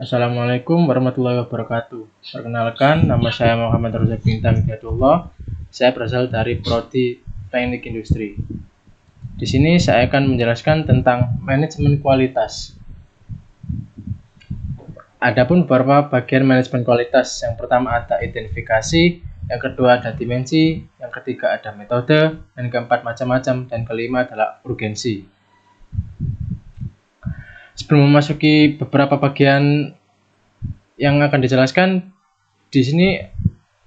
Assalamualaikum warahmatullahi wabarakatuh. Perkenalkan, nama saya Muhammad Rozak Bintang Hidayatullah. Saya berasal dari Prodi Teknik Industri. Di sini saya akan menjelaskan tentang manajemen kualitas. Adapun beberapa bagian manajemen kualitas. Yang pertama ada identifikasi, yang kedua ada dimensi, yang ketiga ada metode, dan keempat macam-macam, dan kelima adalah urgensi. Sebelum memasuki beberapa bagian yang akan dijelaskan, di sini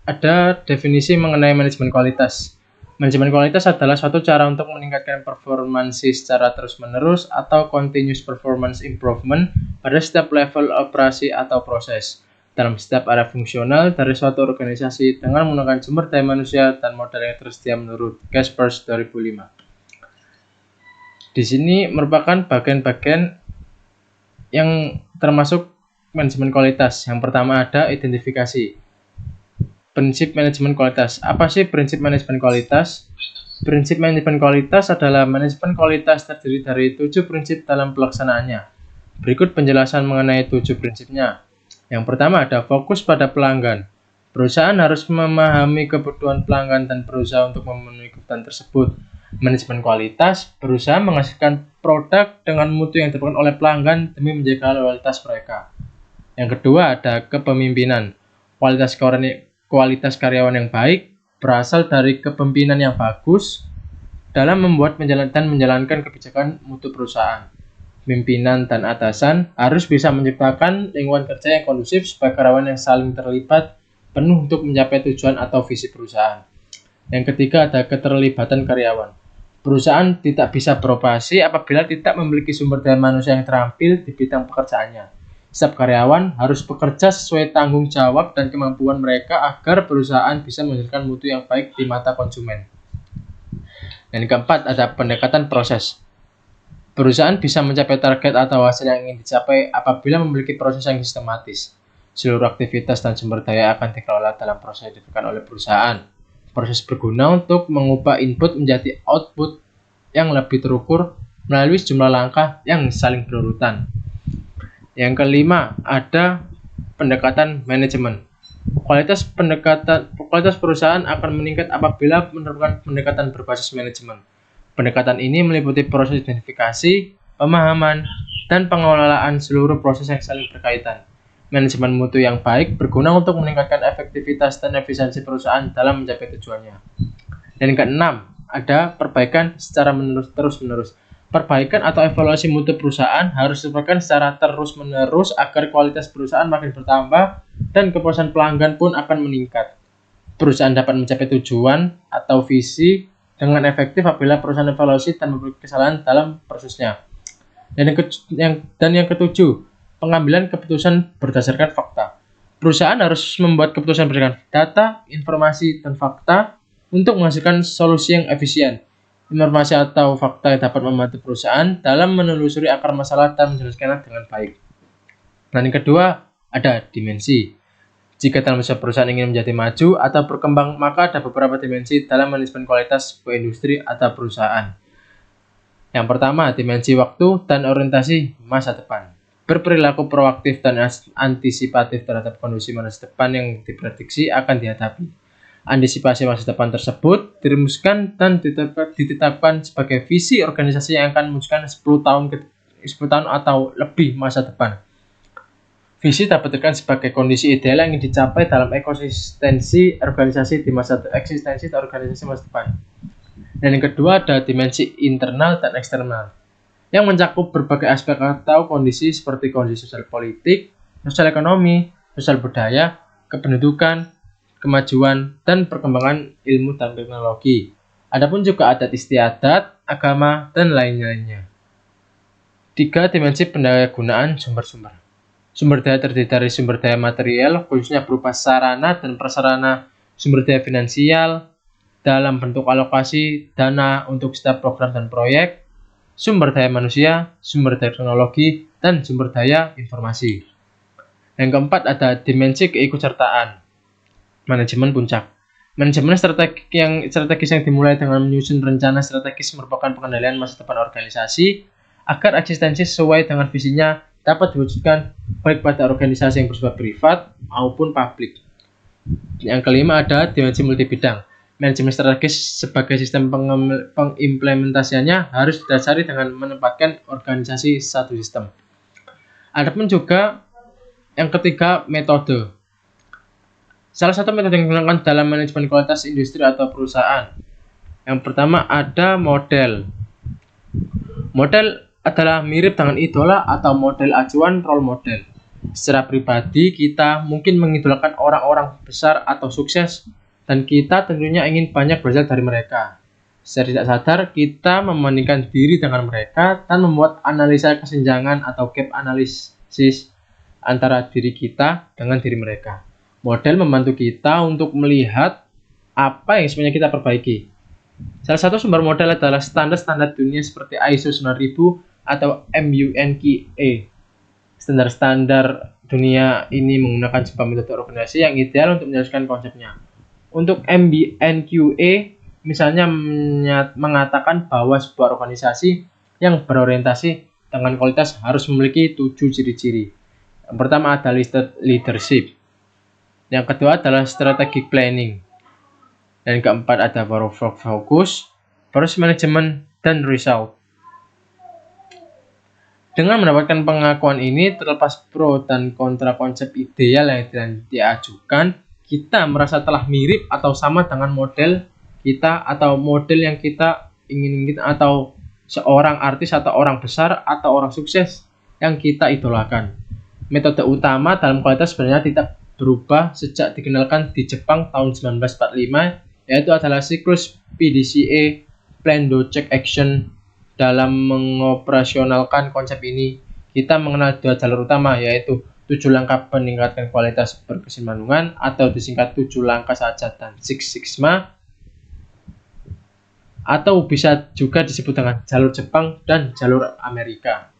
ada definisi mengenai manajemen kualitas. Manajemen kualitas adalah suatu cara untuk meningkatkan performansi secara terus-menerus atau continuous performance improvement pada setiap level operasi atau proses dalam setiap area fungsional dari suatu organisasi dengan menggunakan sumber daya manusia dan modal yang tersedia menurut Caspers 2005. Di sini merupakan bagian-bagian yang termasuk manajemen kualitas. Yang pertama ada identifikasi. Prinsip manajemen kualitas. Apa sih prinsip manajemen kualitas? Prinsip manajemen kualitas adalah manajemen kualitas terdiri dari 7 prinsip dalam pelaksanaannya. Berikut penjelasan mengenai 7 prinsipnya. Yang pertama ada fokus pada pelanggan. Perusahaan harus memahami kebutuhan pelanggan dan berusaha untuk memenuhi kebutuhan tersebut. Manajemen kualitas berusaha menghasilkan produk dengan mutu yang diperlukan oleh pelanggan demi menjaga loyalitas mereka. Yang kedua ada kepemimpinan. Kualitas karyawan yang baik berasal dari kepemimpinan yang bagus dalam membuat dan menjalankan kebijakan mutu perusahaan. Pimpinan dan atasan harus bisa menciptakan lingkungan kerja yang kondusif supaya karyawan yang saling terlibat penuh untuk mencapai tujuan atau visi perusahaan. Yang ketiga ada keterlibatan karyawan. Perusahaan tidak bisa beroperasi apabila tidak memiliki sumber daya manusia yang terampil di bidang pekerjaannya. Setiap karyawan harus bekerja sesuai tanggung jawab dan kemampuan mereka agar perusahaan bisa menghasilkan mutu yang baik di mata konsumen. Dan keempat ada pendekatan proses. Perusahaan bisa mencapai target atau hasil yang ingin dicapai apabila memiliki proses yang sistematis. Seluruh aktivitas dan sumber daya akan dikelola dalam proses yang ditentukan oleh perusahaan. Proses berguna untuk mengubah input menjadi output yang lebih terukur melalui sejumlah langkah yang saling berurutan. Yang kelima ada pendekatan manajemen. Kualitas perusahaan akan meningkat apabila menerapkan pendekatan berbasis manajemen. Pendekatan ini meliputi proses identifikasi, pemahaman, dan pengelolaan seluruh proses yang saling berkaitan. Manajemen mutu yang baik berguna untuk meningkatkan efektivitas dan efisiensi perusahaan dalam mencapai tujuannya. Dan yang keenam ada perbaikan secara terus-menerus. Perbaikan atau evaluasi mutu perusahaan harus dilakukan secara terus-menerus agar kualitas perusahaan makin bertambah dan kepuasan pelanggan pun akan meningkat. Perusahaan dapat mencapai tujuan atau visi dengan efektif apabila perusahaan evaluasi dan memperbaiki kesalahan dalam prosesnya. Dan yang ketujuh, pengambilan keputusan berdasarkan fakta. Perusahaan harus membuat keputusan berdasarkan data, informasi, dan fakta untuk menghasilkan solusi yang efisien. Informasi atau fakta yang dapat membantu perusahaan dalam menelusuri akar masalah dan menjelaskannya dengan baik. Dan yang kedua, ada dimensi. Jika dalam sebuah perusahaan ingin menjadi maju atau berkembang, maka ada beberapa dimensi dalam manajemen kualitas sebuah industri atau perusahaan. Yang pertama, dimensi waktu dan orientasi masa depan. Berperilaku proaktif dan antisipatif terhadap kondisi masa depan yang diprediksi akan dihadapi. Antisipasi masa depan tersebut dirumuskan dan ditetapkan sebagai visi organisasi yang akan mewujudkan 10 tahun atau lebih masa depan. Visi dapat dikatakan sebagai kondisi ideal yang ingin dicapai dalam eksistensi organisasi masa depan. Dan yang kedua ada dimensi internal dan eksternal yang mencakup berbagai aspek atau kondisi seperti kondisi sosial politik, sosial ekonomi, sosial budaya, kependudukan, kemajuan, dan perkembangan ilmu dan teknologi. Adapun juga adat istiadat, agama, dan lain-lainnya. 3. Dimensi pendayagunaan sumber-sumber. Sumber daya terdiri dari sumber daya material, khususnya berupa sarana dan prasarana, sumber daya finansial, dalam bentuk alokasi dana untuk setiap program dan proyek, sumber daya manusia, sumber daya teknologi, dan sumber daya informasi. Yang keempat ada dimensi keikutsertaan. Manajemen puncak. Manajemen strategis yang dimulai dengan menyusun rencana strategis merupakan pengendalian masa depan organisasi agar eksistensi sesuai dengan visinya dapat diwujudkan baik pada organisasi yang bersifat privat maupun publik. Yang kelima ada dimensi multibidang. Manajemen strategis sebagai sistem pengimplementasiannya harus didasari dengan menempatkan organisasi satu sistem. Adapun juga yang ketiga, metode. Salah satu metode yang digunakan dalam manajemen kualitas industri atau perusahaan. Yang pertama ada model. Model adalah mirip dengan idola atau model acuan role model. Secara pribadi, kita mungkin mengidolakan orang-orang besar atau sukses, dan kita tentunya ingin banyak belajar dari mereka. Secara tidak sadar, kita membandingkan diri dengan mereka dan membuat analisa kesenjangan atau gap analisis antara diri kita dengan diri mereka. Model membantu kita untuk melihat apa yang sebenarnya kita perbaiki. Salah satu sumber model adalah standar-standar dunia seperti ISO 9000 atau MUNQA. Standar-standar dunia ini menggunakan sebuah metode organisasi yang ideal untuk menjelaskan konsepnya. Untuk MUNQA, misalnya mengatakan bahwa sebuah organisasi yang berorientasi dengan kualitas harus memiliki 7 ciri-ciri. Yang pertama ada leadership. Yang kedua adalah strategic planning. Dan keempat ada focus, process management, dan result. Dengan mendapatkan pengakuan ini, terlepas pro dan kontra konsep ideal yang diajukan, kita merasa telah mirip atau sama dengan model kita atau model yang kita ingin atau seorang artis atau orang besar atau orang sukses yang kita idolakan. Metode utama dalam kualitas sebenarnya tidak berubah sejak dikenalkan di Jepang tahun 1945, yaitu adalah siklus PDCA, Plan Do Check Action. Dalam mengoperasionalkan konsep ini, kita mengenal 2 jalur utama, yaitu 7 langkah peningkatan kualitas berkesinambungan atau disingkat 7 langkah saja dan Six Sigma, atau bisa juga disebut dengan jalur Jepang dan jalur Amerika.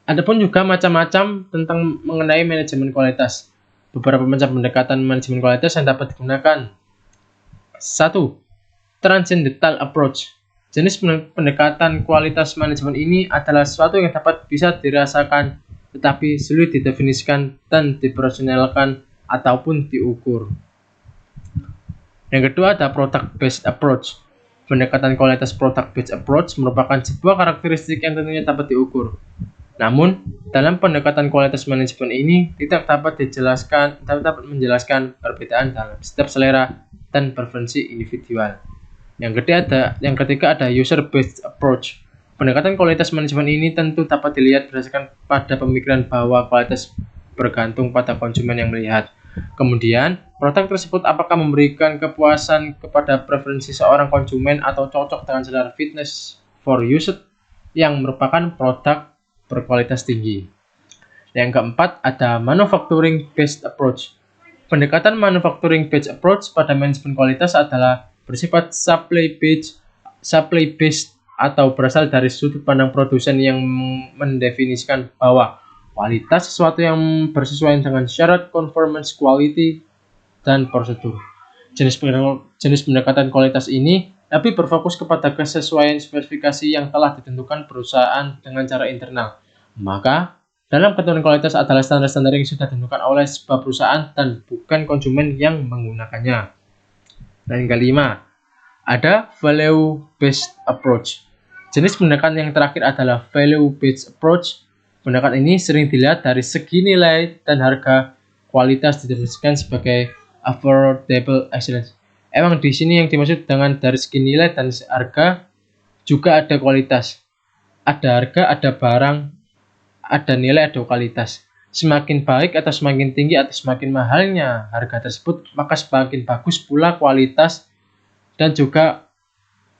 Adapun juga macam-macam tentang mengenai manajemen kualitas. Beberapa macam pendekatan manajemen kualitas yang dapat digunakan. 1. Transcendental approach. Jenis pendekatan kualitas manajemen ini adalah sesuatu yang bisa dirasakan tetapi sulit didefinisikan dan dipersonalkan ataupun diukur. Yang kedua ada product based approach. Pendekatan kualitas product based approach merupakan sebuah karakteristik yang tentunya dapat diukur. Namun, dalam pendekatan kualitas manajemen ini tidak dapat menjelaskan perbedaan dalam setiap selera dan preferensi individual. Yang ketiga ada user-based approach. Pendekatan kualitas manajemen ini tentu dapat dilihat berdasarkan pada pemikiran bahwa kualitas bergantung pada konsumen yang melihat. Kemudian, produk tersebut apakah memberikan kepuasan kepada preferensi seorang konsumen atau cocok dengan selera fitness for use yang merupakan produk berkualitas tinggi. Yang keempat ada manufacturing based approach. Pendekatan manufacturing based approach pada manajemen kualitas adalah bersifat supply based atau berasal dari sudut pandang produsen yang mendefinisikan bahwa kualitas sesuatu yang bersesuaian dengan syarat conformance quality dan prosedur. Jenis pendekatan kualitas ini lebih berfokus kepada kesesuaian spesifikasi yang telah ditentukan perusahaan dengan cara internal. Maka, dalam ketentuan kualitas adalah standar-standar yang sudah ditentukan oleh sebuah perusahaan dan bukan konsumen yang menggunakannya. Dan yang kelima, ada value-based approach. Jenis pendekatan yang terakhir adalah value-based approach. Pendekatan ini sering dilihat dari segi nilai dan harga. Kualitas didefinisikan sebagai affordable excellence. Emang di sini yang dimaksud dengan dari segi nilai dan harga juga ada kualitas. Ada harga, ada barang, ada nilai, ada kualitas. Semakin baik atau semakin tinggi atau semakin mahalnya harga tersebut, maka semakin bagus pula kualitas dan juga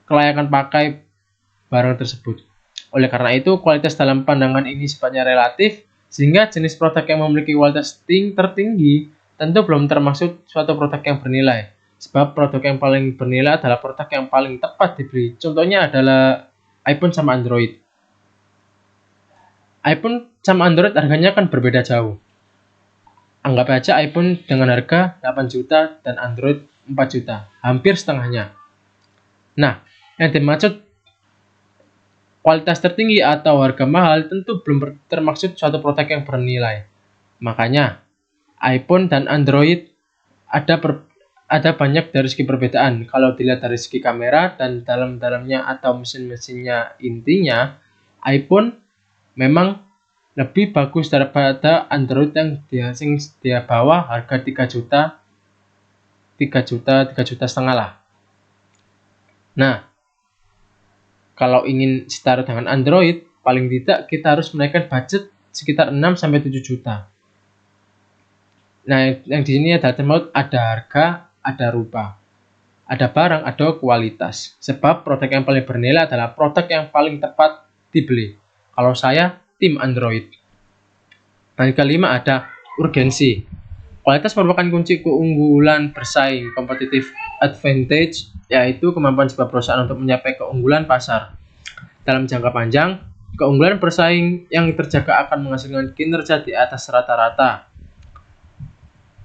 kelayakan pakai barang tersebut. Oleh karena itu, kualitas dalam pandangan ini sifatnya relatif, sehingga jenis produk yang memiliki kualitas tertinggi tentu belum termasuk suatu produk yang bernilai. Sebab produk yang paling bernilai adalah produk yang paling tepat dibeli. Contohnya adalah iPhone sama Android. iPhone sama Android harganya kan berbeda jauh. Anggap aja iPhone dengan harga 8 juta dan Android 4 juta, hampir setengahnya. Nah, yang dimaksud kualitas tertinggi atau harga mahal tentu belum termaksud suatu produk yang bernilai. Makanya, iPhone dan Android ada banyak dari segi perbedaan. Kalau dilihat dari segi kamera dan dalam-dalamnya atau mesin-mesinnya, intinya iPhone memang lebih bagus daripada Android yang dia bawa harga 3 juta setengah lah. Nah, kalau ingin setara dengan Android, paling tidak kita harus menaikkan budget sekitar 6 sampai 7 juta. Nah, yang di sini ada termaut ada harga, ada rupa. Ada barang, ada kualitas. Sebab produk yang paling bernilai adalah produk yang paling tepat dibeli. Kalau saya, tim Android. Dan kelima ada urgensi. Kualitas merupakan kunci keunggulan bersaing, competitive advantage, yaitu kemampuan sebuah perusahaan untuk mencapai keunggulan pasar. Dalam jangka panjang, keunggulan bersaing yang terjaga akan menghasilkan kinerja di atas rata-rata.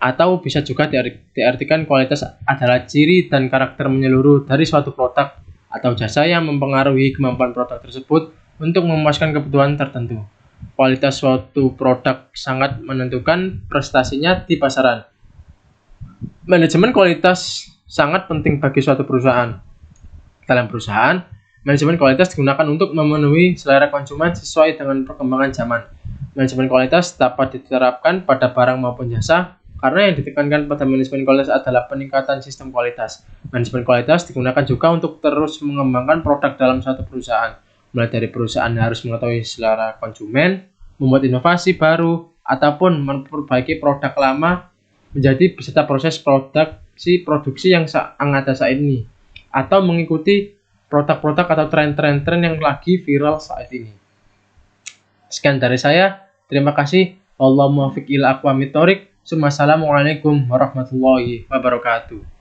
Atau bisa juga diartikan kualitas adalah ciri dan karakter menyeluruh dari suatu produk atau jasa yang mempengaruhi kemampuan produk tersebut untuk memuaskan kebutuhan tertentu. Kualitas suatu produk sangat menentukan prestasinya di pasaran. Manajemen kualitas sangat penting bagi suatu perusahaan. Dalam perusahaan, manajemen kualitas digunakan untuk memenuhi selera konsumen sesuai dengan perkembangan zaman. Manajemen kualitas dapat diterapkan pada barang maupun jasa, karena yang ditekankan pada manajemen kualitas adalah peningkatan sistem kualitas. Manajemen kualitas digunakan juga untuk terus mengembangkan produk dalam suatu perusahaan. Mulai dari perusahaan harus mengetahui selera konsumen, membuat inovasi baru, ataupun memperbaiki produk lama menjadi beserta proses produksi yang ada saat ini, atau mengikuti produk-produk atau tren-tren yang lagi viral saat ini. Sekian dari saya. Terima kasih. Allahumma fiqh ila aqwamit thoriq. Assalamualaikum warahmatullahi wabarakatuh.